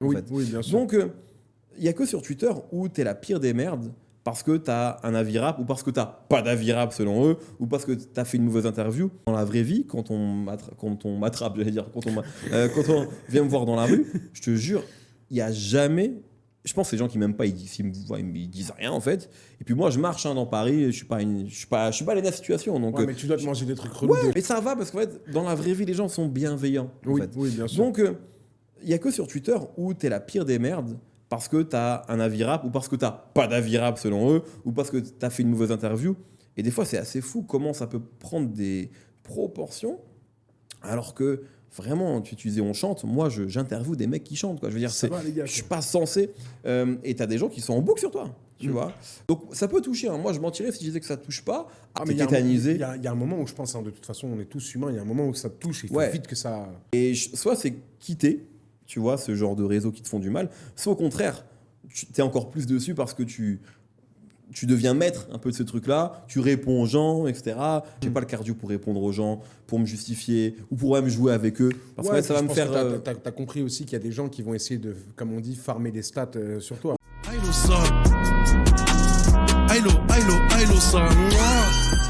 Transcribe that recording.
Oui, en fait. oui, bien sûr. Donc, il n'y a que sur Twitter où tu es la pire des merdes parce que tu as un avis rap ou parce que tu n'as pas d'avis rap selon eux ou parce que tu as fait une mauvaise interview. Dans la vraie vie, quand on m'attrape, j'allais dire, quand on vient me voir dans la rue, je te jure, il n'y a jamais. Je pense que les gens qui m'aiment pas, s'ils me voient, ils disent rien en fait. Et puis moi, je marche dans Paris, je suis pas allé dans la situation. Donc, Ouais, mais tu dois te manger des trucs relous. ouais, mais ça va parce qu'en fait, dans la vraie vie, les gens sont bienveillants. En Oui, fait. oui, bien sûr. Donc, il n'y a que sur Twitter où tu es la pire des merdes parce que tu as un avis rap ou parce que tu n'as pas d'avis rap selon eux ou parce que tu as fait une mauvaise interview. Et des fois, c'est assez fou comment ça peut prendre des proportions alors que vraiment, tu disais on chante, moi j'interviewe des mecs qui chantent. Quoi. Je veux dire, Ça va, les gars, je suis pas censé. Et tu as des gens qui sont en boucle sur toi. Tu vois. Donc ça peut toucher. Hein. Moi, je mentirais si je disais que ça touche pas. mais t'es tétanisé. il y a un moment où je pense, hein, de toute façon, on est tous humains, il y a un moment où ça te touche, il faut Ouais. vite que ça... Et soit c'est quitter, tu vois, ce genre de réseaux qui te font du mal, soit au contraire, tu es encore plus dessus parce que tu deviens maître un peu de ce truc-là, tu réponds aux gens, etc. J'ai pas le cardio pour répondre aux gens, pour me justifier, ou pour même jouer avec eux. Parce que ça va me faire... T'as compris aussi qu'il y a des gens qui vont essayer de, comme on dit, farmer des stats sur toi. Ailo son. Ailo son.